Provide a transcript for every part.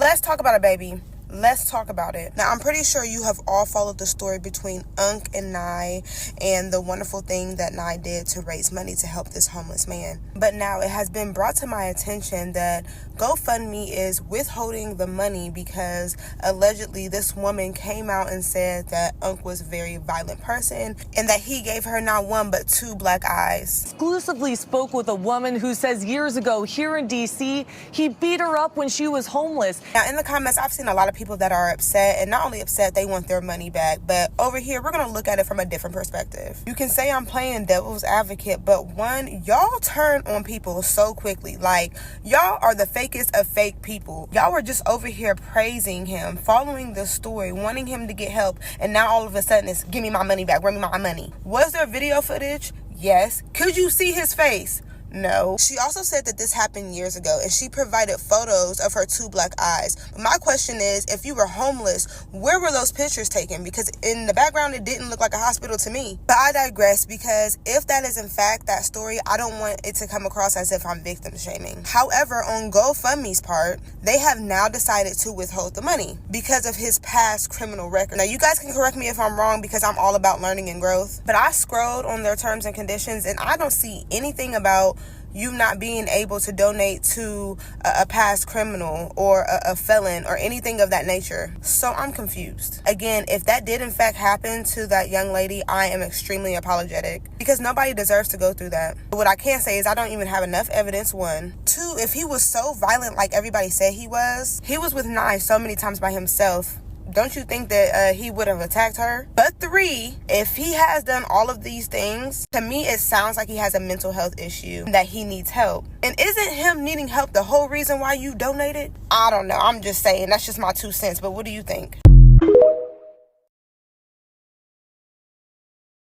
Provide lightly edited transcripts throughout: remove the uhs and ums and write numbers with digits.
Let's talk about it, baby. Let's talk about it. Now, I'm pretty sure you have all followed the story between Unc and Nye and the wonderful thing that Nye did to raise money to help this homeless man. But now it has been brought to my attention that GoFundMe is withholding the money because allegedly this woman came out and said that Unc was a very violent person and that he gave her not one but two black eyes. Exclusively spoke with a woman who says years ago here in D.C., he beat her up when she was homeless. Now, in the comments, I've seen a lot of people that are upset, and not only upset, they want their money back. But over here, we're going to look at it from a different perspective. You can say I'm playing devil's advocate, but one, y'all turn on people so quickly. Like, y'all are the fakest of fake people. Y'all were just over here praising him, following the story, wanting him to get help, and now all of a sudden it's, give me my money back, bring me my money. Was there video footage? Yes. Could you see his face? No. She also said that this happened years ago, and she provided photos of her two black eyes. But my question is, if you were homeless, where were those pictures taken? Because in the background, it didn't look like a hospital to me. But I digress, because if that is in fact that story, I don't want it to come across as if I'm victim shaming. However, on GoFundMe's part, they have now decided to withhold the money because of his past criminal record. Now, you guys can correct me if I'm wrong, because I'm all about learning and growth. But I scrolled on their terms and conditions, and I don't see anything about you not being able to donate to a past criminal or a felon or anything of that nature. So I'm confused. Again, if that did in fact happen to that young lady, I am extremely apologetic because nobody deserves to go through that. What I can say is I don't even have enough evidence, one. Two, if he was so violent like everybody said he was with Nye so many times by himself. Don't you think that he would have attacked her? But three, if he has done all of these things, to me it sounds like he has a mental health issue, that he needs help. And isn't him needing help the whole reason why you donated? I don't know. I'm just saying. That's just my 2 cents. But what do you think?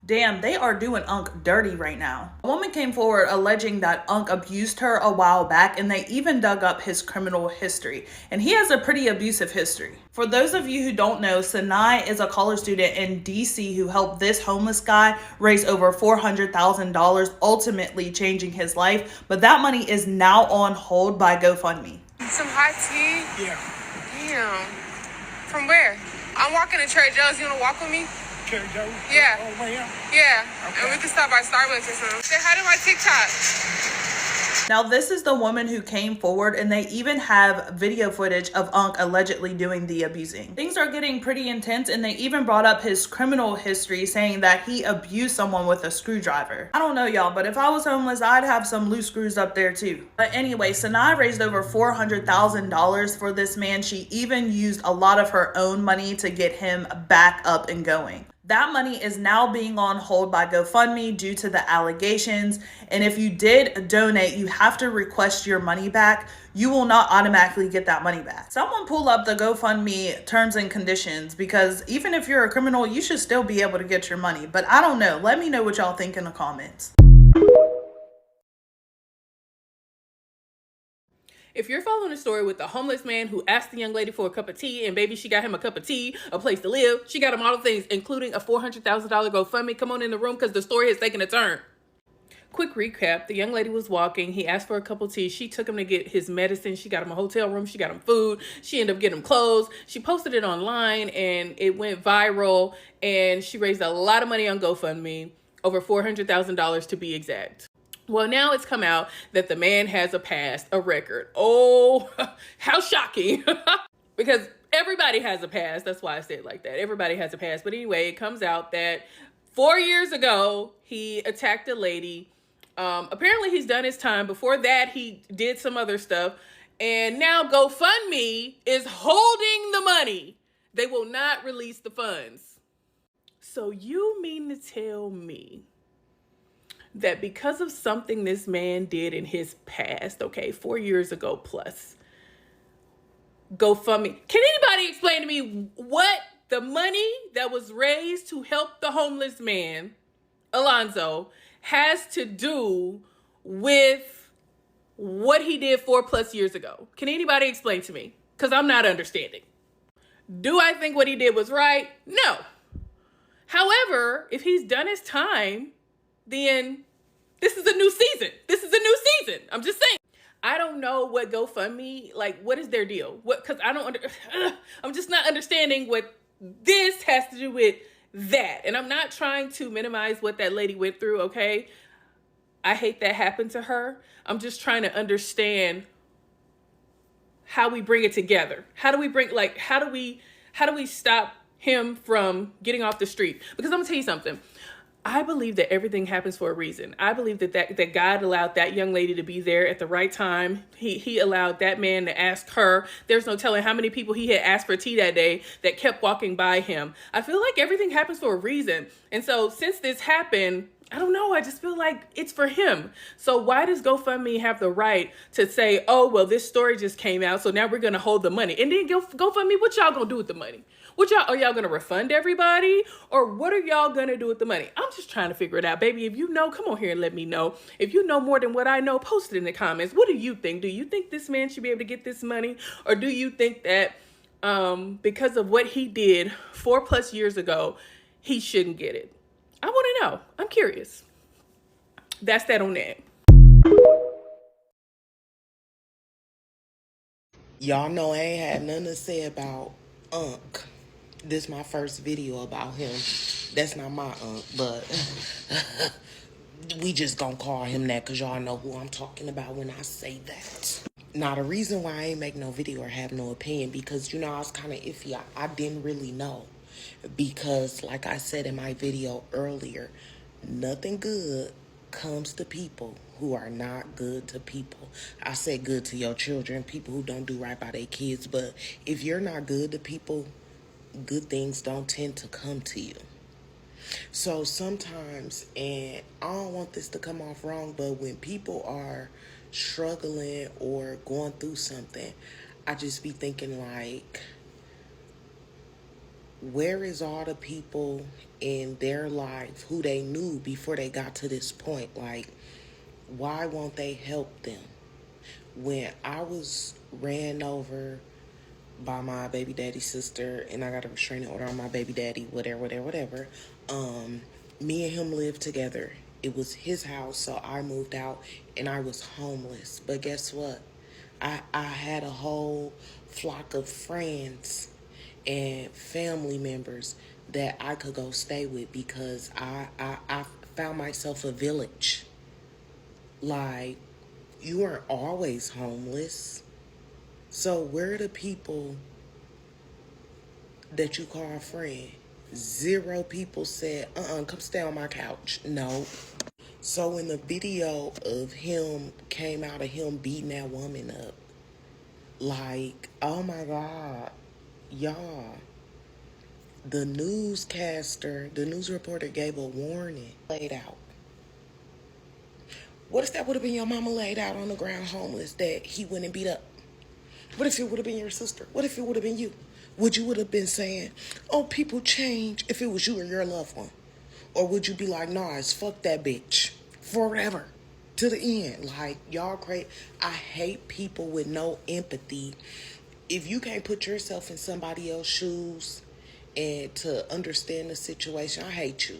Damn, they are doing Unc dirty right now. A woman came forward alleging that Unc abused her a while back, and they even dug up his criminal history. And he has a pretty abusive history. For those of you who don't know, Sinai is a college student in DC who helped this homeless guy raise over $400,000, ultimately changing his life. But that money is now on hold by GoFundMe. Some hot tea? Yeah. Damn. From where? I'm walking to Trader Joe's. You want to walk with me? Trader Joe's? Yeah. Oh, where? Yeah. Okay. And we can stop by Starbucks or something. Say hi to my TikTok. Now, this is the woman who came forward, and they even have video footage of Unc allegedly doing the abusing. Things are getting pretty intense, and they even brought up his criminal history, saying that he abused someone with a screwdriver. I don't know, y'all, but if I was homeless, I'd have some loose screws up there too. But anyway, Sinai raised over $400,000 for this man. She even used a lot of her own money to get him back up and going. That money is now being on hold by GoFundMe due to the allegations. And if you did donate, you have to request your money back. You will not automatically get that money back. Someone pull up the GoFundMe terms and conditions, because even if you're a criminal, you should still be able to get your money. But I don't know. Let me know what y'all think in the comments. If you're following a story with the homeless man who asked the young lady for a cup of tea, and baby, she got him a cup of tea, a place to live, she got him all the things, including a $400,000 GoFundMe, come on in the room because the story has taken a turn. Quick recap, the young lady was walking, he asked for a cup of tea, she took him to get his medicine, she got him a hotel room, she got him food, she ended up getting him clothes, she posted it online and it went viral, and she raised a lot of money on GoFundMe, over $400,000 to be exact. Well, now it's come out that the man has a past, a record. Oh, how shocking. Because everybody has a past. That's why I say it like that. Everybody has a past. But anyway, it comes out that 4 years ago, he attacked a lady. Apparently, he's done his time. Before that, he did some other stuff. And now GoFundMe is holding the money. They will not release the funds. So you mean to tell me that because of something this man did in his past, okay, 4 years ago plus, GoFundMe, can anybody explain to me what the money that was raised to help the homeless man, Alonzo, has to do with what he did 4+ years ago? Can anybody explain to me? Because I'm not understanding. Do I think what he did was right? No. However, if he's done his time, then this is a new season. This is a new season. I'm just saying. I don't know what GoFundMe, like, what is their deal? Because I don't I'm just not understanding what this has to do with that. And I'm not trying to minimize what that lady went through, okay? I hate that happened to her. I'm just trying to understand how we bring it together. How do we stop him from getting off the street? Because I'm gonna tell you something. I believe that everything happens for a reason. I believe that God allowed that young lady to be there at the right time. He allowed that man to ask her. There's no telling how many people he had asked for tea that day that kept walking by him. I feel like everything happens for a reason. And so since this happened, I don't know. I just feel like it's for him. So why does GoFundMe have the right to say, oh, well, this story just came out, so now we're going to hold the money? And then GoFundMe, what y'all going to do with the money? Are y'all going to refund everybody? Or what are y'all going to do with the money? I'm just trying to figure it out. Baby, if you know, come on here and let me know. If you know more than what I know, post it in the comments. What do you think? Do you think this man should be able to get this money? Or do you think that because of what he did 4+ years ago, he shouldn't get it? I want to know. I'm curious. That's that on that. Y'all know I ain't had nothing to say about Unc. This my first video about him. That's not my Unc, but we just gonna call him that because y'all know who I'm talking about when I say that. Now, the reason why I ain't make no video or have no opinion, because, you know, I was kind of iffy. I didn't really know. Because, like I said in my video earlier, nothing good comes to people who are not good to people. I said good to your children, people who don't do right by their kids. But if you're not good to people, good things don't tend to come to you. So sometimes, and I don't want this to come off wrong, but when people are struggling or going through something, I just be thinking like, where is all the people in their life who they knew before they got to this point? Like, why won't they help them? When I was ran over by my baby daddy's sister and I got a restraining order on my baby daddy, whatever, me and him lived together. It was his house, so I moved out and I was homeless. But guess what? I had a whole flock of friends and family members that I could go stay with because I found myself a village. Like, you weren't always homeless. So where are the people that you call a friend? 0 people said, come stay on my couch. No. So when the video of him came out of him beating that woman up, like, oh my God, y'all, the news reporter gave a warning, laid out. What if that would have been your mama laid out on the ground homeless that he went and beat up? What if it would have been your sister? What if it would have been you? Would you would have been saying, oh, people change if it was you or your loved one? Or would you be like, nah, it's fuck that bitch forever to the end? Like, y'all crazy. I hate people with no empathy. If you can't put yourself in somebody else's shoes and to understand the situation, I hate you.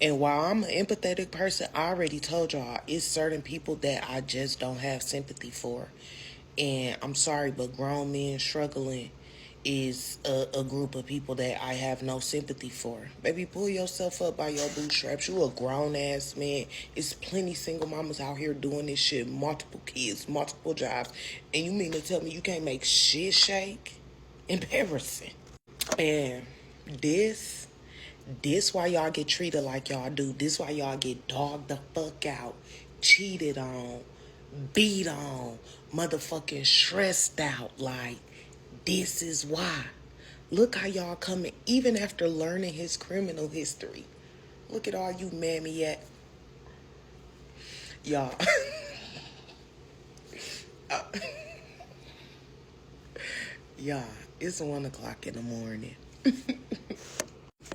And while I'm an empathetic person, I already told y'all, it's certain people that I just don't have sympathy for. And I'm sorry, but grown men struggling is a group of people that I have no sympathy for. Baby, pull yourself up by your bootstraps. You a grown-ass man. It's plenty single mamas out here doing this shit. Multiple kids, multiple jobs. And you mean to tell me you can't make shit shake? Embarrassing. And this why y'all get treated like y'all do. This why y'all get dogged the fuck out, cheated on, beat on, motherfucking stressed out. Like, this is why. Look how y'all coming, even after learning his criminal history. Look at all you mammy at. Y'all. Y'all, it's 1 o'clock in the morning.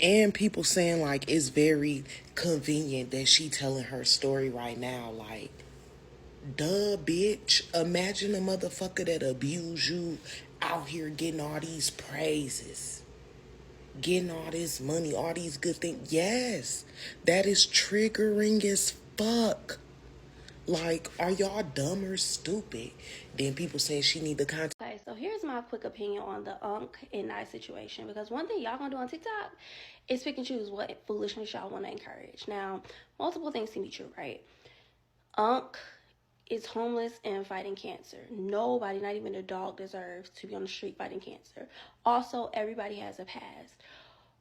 And people saying, like, it's very convenient that she telling her story right now. Like, duh, bitch. Imagine a motherfucker that abused you out here getting all these praises, getting all this money, all these good things. Yes, that is triggering as fuck. Like, are y'all dumb or stupid? Then people saying she need the content. Okay, so here's my quick opinion on the Unc and Nice situation. Because one thing y'all gonna do on TikTok is pick and choose what foolishness y'all want to encourage. Now, multiple things can be true, right? Unc is homeless and fighting cancer. Nobody, not even a dog, deserves to be on the street fighting cancer. Also, everybody has a past.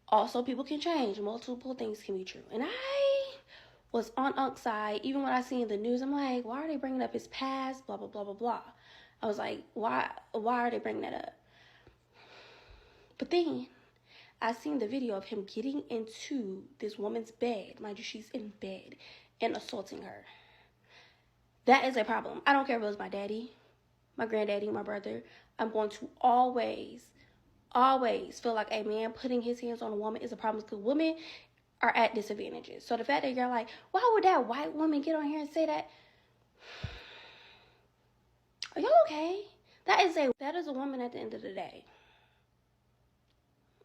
Also, people can change. Multiple things can be true. And I was on Unc's side. Even when I seen the news, I'm like, why are they bringing up his past? Blah, blah, blah, blah, blah. I was like, why are they bringing that up? But then I seen the video of him getting into this woman's bed. Mind you, she's in bed, and assaulting her. That is a problem. I don't care if it was my daddy, my granddaddy, my brother. I'm going to always feel like a man putting his hands on a woman is a problem, because women are at disadvantages. So the fact that you're like, why would that white woman get on here and say that? Are y'all okay? That is a woman at the end of the day.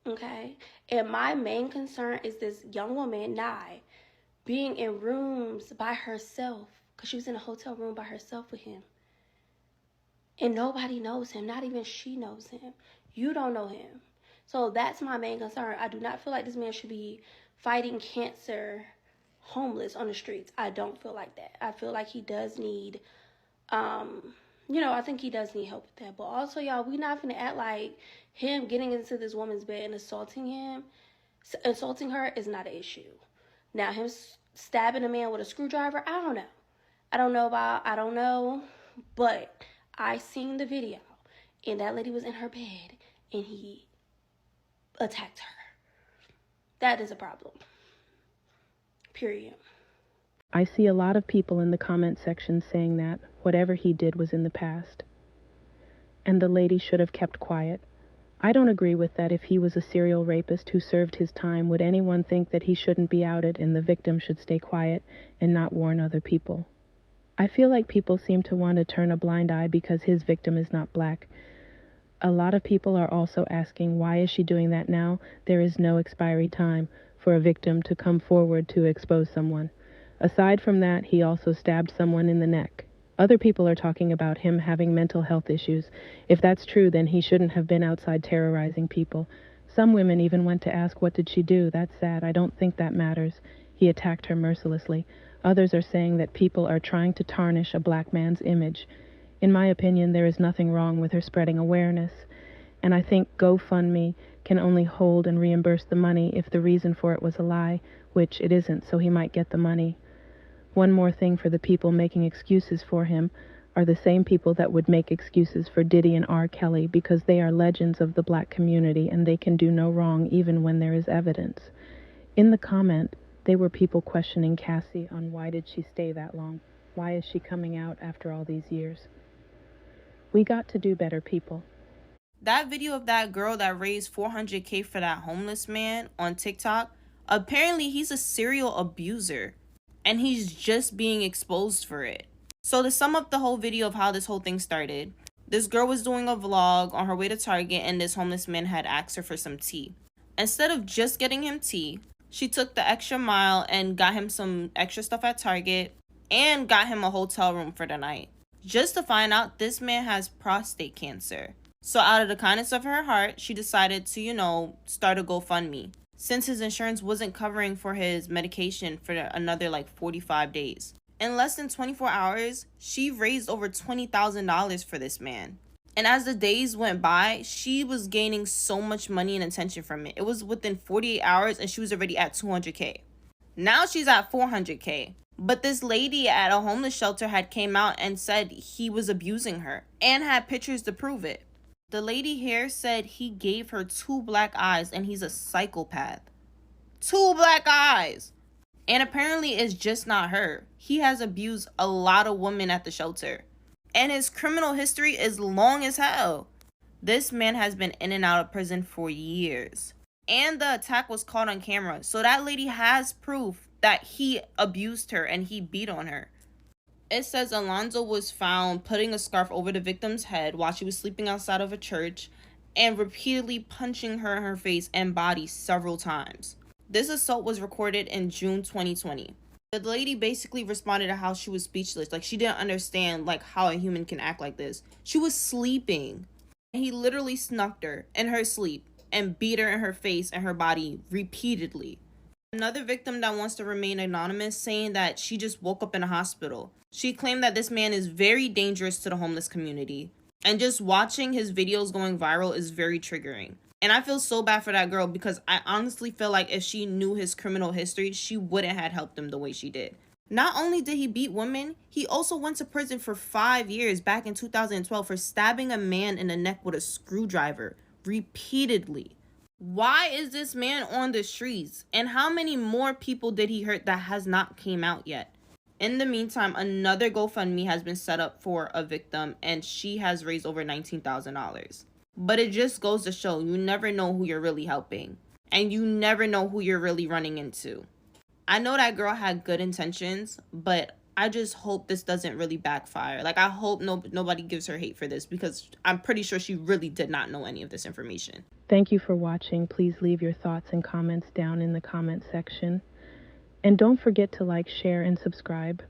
Okay? And my main concern is this young woman, Nye, being in rooms by herself, because she was in a hotel room by herself with him. And nobody knows him. Not even she knows him. You don't know him. So that's my main concern. I do not feel like this man should be fighting cancer homeless on the streets. I don't feel like that. I feel like he does need, I think he does need help with that. But also, y'all, we not gonna act like him getting into this woman's bed and assaulting her is not an issue. Now, him stabbing a man with a screwdriver, I don't know, but I seen the video, and that lady was in her bed, and he attacked her. That is a problem. Period. I see a lot of people in the comment section saying that whatever he did was in the past, and the lady should have kept quiet. I don't agree with that. If he was a serial rapist who served his time, would anyone think that he shouldn't be outed and the victim should stay quiet and not warn other people? I feel like people seem to want to turn a blind eye because his victim is not black. A lot of people are also asking, why is she doing that now? There is no expiry time for a victim to come forward to expose someone. Aside from that, he also stabbed someone in the neck. Other people are talking about him having mental health issues. If that's true, then he shouldn't have been outside terrorizing people. Some women even went to ask, what did she do? That's sad. I don't think that matters. He attacked her mercilessly. Others are saying that people are trying to tarnish a black man's image. In my opinion, there is nothing wrong with her spreading awareness. And I think GoFundMe can only hold and reimburse the money if the reason for it was a lie, which it isn't, so he might get the money. One more thing for the people making excuses for him are the same people that would make excuses for Diddy and R. Kelly, because they are legends of the black community and they can do no wrong even when there is evidence. In the comment, they were people questioning Cassie on why did she stay that long? Why is she coming out after all these years? We got to do better, people. That video of that girl that raised $400K for that homeless man on TikTok, apparently he's a serial abuser. And he's just being exposed for it. So to sum up the whole video of how this whole thing started, this girl was doing a vlog on her way to Target and this homeless man had asked her for some tea. Instead of just getting him tea, she took the extra mile and got him some extra stuff at Target and got him a hotel room for the night. Just to find out this man has prostate cancer. So out of the kindness of her heart, she decided to, start a GoFundMe, since his insurance wasn't covering for his medication for another 45 days. In less than 24 hours, she raised over $20,000 for this man. And as the days went by, she was gaining so much money and attention from it. It was within 48 hours and she was already at 200K. Now she's at 400K. But this lady at a homeless shelter had came out and said he was abusing her and had pictures to prove it. The lady here said he gave her 2 black eyes and he's a psychopath. 2 black eyes. And apparently it's just not her. He has abused a lot of women at the shelter. And his criminal history is long as hell. This man has been in and out of prison for years. And the attack was caught on camera. So that lady has proof that he abused her and he beat on her. It says Alonzo was found putting a scarf over the victim's head while she was sleeping outside of a church and repeatedly punching her in her face and body several times. This assault was recorded in June 2020. The lady basically responded to how she was speechless. Like, she didn't understand, like, how a human can act like this. She was sleeping. He literally snuck her in her sleep and beat her in her face and her body repeatedly. Another victim that wants to remain anonymous saying that she just woke up in a hospital. She claimed that this man is very dangerous to the homeless community. And just watching his videos going viral is very triggering. And I feel so bad for that girl because I honestly feel like if she knew his criminal history, she wouldn't have helped him the way she did. Not only did he beat women, he also went to prison for 5 years back in 2012 for stabbing a man in the neck with a screwdriver repeatedly. Why is this man on the streets? And how many more people did he hurt that has not came out yet? In the meantime, another GoFundMe has been set up for a victim and she has raised over $19,000. But it just goes to show you never know who you're really helping. And you never know who you're really running into. I know that girl had good intentions, but I just hope this doesn't really backfire. Like, I hope nobody gives her hate for this because I'm pretty sure she really did not know any of this information. Thank you for watching. Please leave your thoughts and comments down in the comment section. And don't forget to like, share, and subscribe.